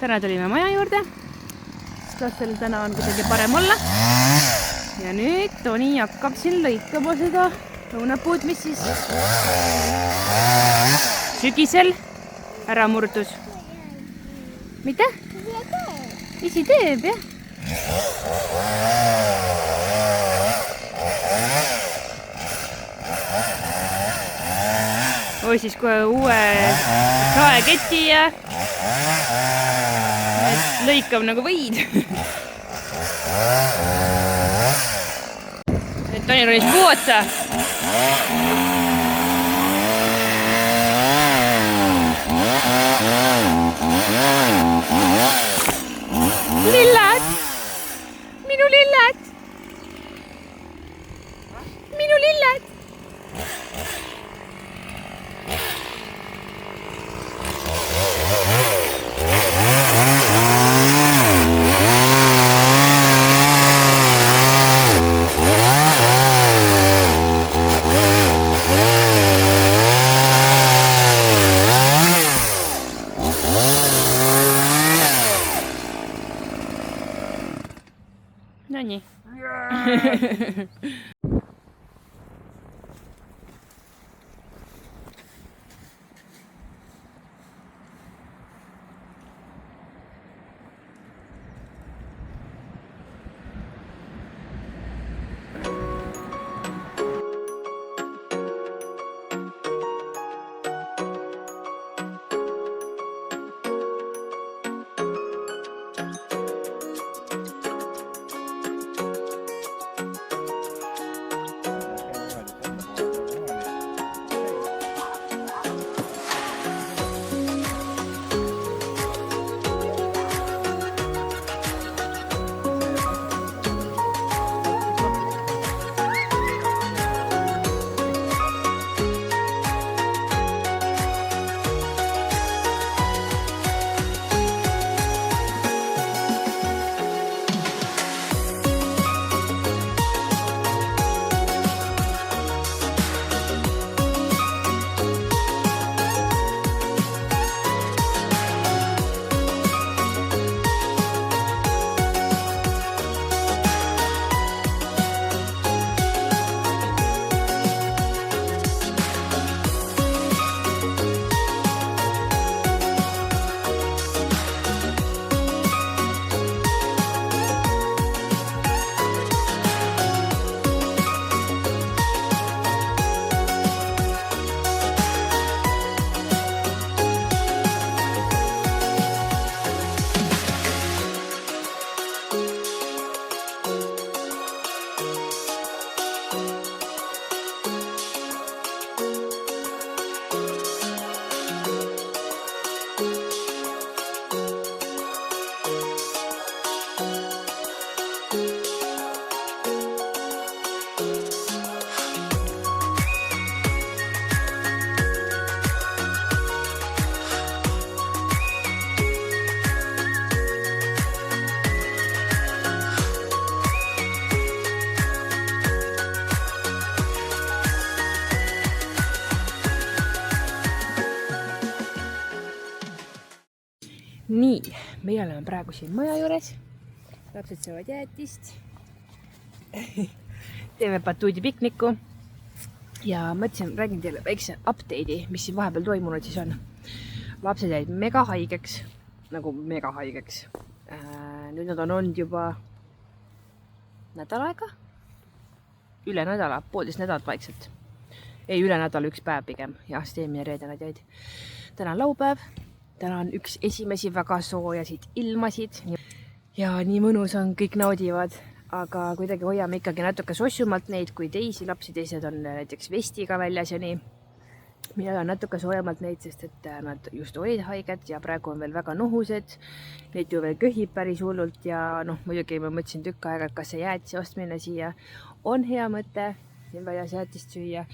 Täna tulime maja juurde, sest lastel täna on kuidagi parem olla. Ja nüüd Toni hakkab siin lõikama seda lõunapuud, mis siis sügisel ära murdus. Mida? Isi teeb, jah? Oi siis kohe uue saeketi ja lõikab nagu võid. Nüüd Toni ronis puu otsa. Lillad! Minu lillad! Minu lillad! No nii. Nii, meie oleme praegu siin maja juures. Lapsed söövad jäätist. Teeme batuudi pikniku. Ja mõtlesin, räägin teile väikse update'i, mis siin vahepeal toimunud siis on. Lapsed jäid mega haigeks. Nagu mega haigeks. Nüüd nad on olnud juba nädal aega. Üle nädala, 1,5 nädalat vaikselt. Ei, üle nädala 1 päev pigem. Ja eelmine reede nad jäid. Täna on laupäev. Täna on üks esimesi väga soojasid ilmasid ja nii mõnus on, kõik naudivad, aga kuidagi hoiame ikkagi natuke sossumalt neid kui teisi lapsi, teised on näiteks vestiga väljas ja nii. Mina olen natuke soojamalt neid, sest et nad just olid haiged ja praegu on veel väga nohused. Neid ju veel köhib päris hullult ja muidugi ma mõtlesin tükk aega, et kas see jäätise ostmine siia on hea mõte, siin väljas jäätist süüa.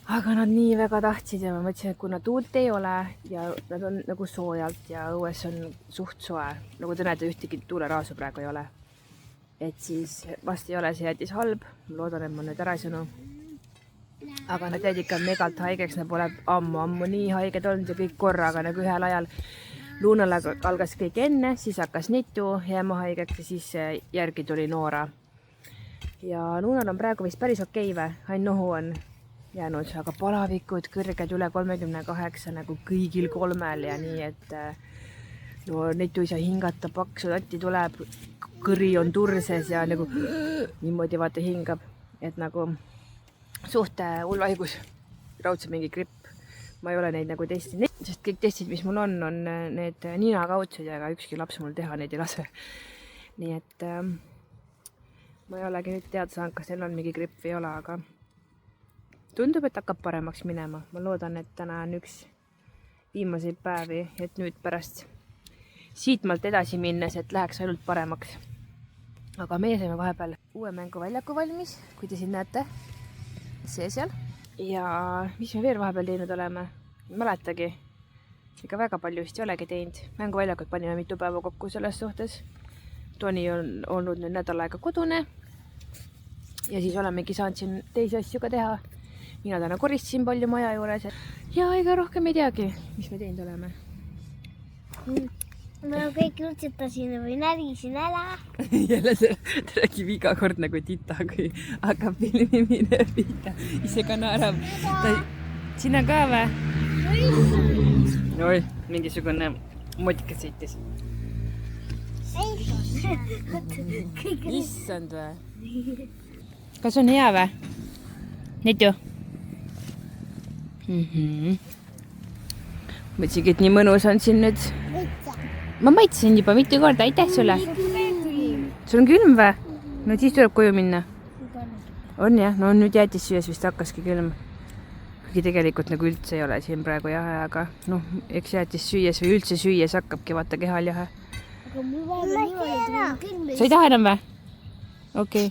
Aga nad nii väga tahtsid ja ma mõtlesin, et kuna tuult ei ole ja nad on nagu soojalt ja õues on suht soe, nagu te näete, ühtegi tuuleraasu praegu ei ole. Et siis vast ei ole see jäätis halb, loodan, et ma nüüd ära ei sõnu. Aga nad jäid ikka megalt haigeks, nad pole ammu nii haiged olnud ja kõik korraga nagu ühel ajal. Luunal algas kõik enne, siis hakkas Nitu jääma haigeks ja siis järgi tuli Noora. Ja Luunal on praegu vist päris okei või, ainult nohu on jäänud, aga palavikud kõrged üle 38 nagu kõigil kolmel ja nii, et no Nitu ei saa hingata, paksu tatti tuleb, kõri on turses ja nagu niimoodi vaata hingab, et nagu suht hull haigus, raudselt mingi gripp. Ma ei ole neid nagu testinud, sest kõik testid, mis mul on need ninakaudsed ja ükski laps mul teha neid ei lase. Nii et ma ei olegi nüüd teada saanud, kas neil on mingi gripp või ei ole, aga tundub, et hakkab paremaks minema. Ma loodan, et täna on üks viimaseid päevi, et nüüd pärast siitmalt edasi minnes, et läheks ainult paremaks. Aga meie saime vahepeal uue mänguväljaku valmis, kui te siin näete, see seal. Ja mis me veel vahepeal teinud oleme? Mäletagi, ega väga palju vist ei olegi teinud. Mänguväljakut panime mitu päeva kokku selles suhtes. Toni on olnud nüüd nädal aega kodune ja siis olemegi saanud siin teisi asju ka teha. Mina täna koristasin palju maja juures ja ega rohkem ei teagi, mis me teinud oleme. Ma kõik jutsetasin või närisin ära. Jälle see räägib iga kord nagu tita, kui hakkab filmimine pihta. Ise ka naerab. Sina ka või? Oi, mingisugune motikas sõitis. Issand või? Kas on hea või? Nitu? Mõtlesingi, et nii mõnus on siin nüüd. Ma maitsen juba mitu korda, aitäh sulle. Sul on külm või? No siis tuleb koju minna. On jah, no nüüd jäätissüües vist hakkaski külm. Kuigi tegelikult nagu üldse ei ole siin praegu jahe, aga noh, eks jäätissüües või üldse süües hakkabki vaata kehal jahe. Sa ei taha enam või? Okei.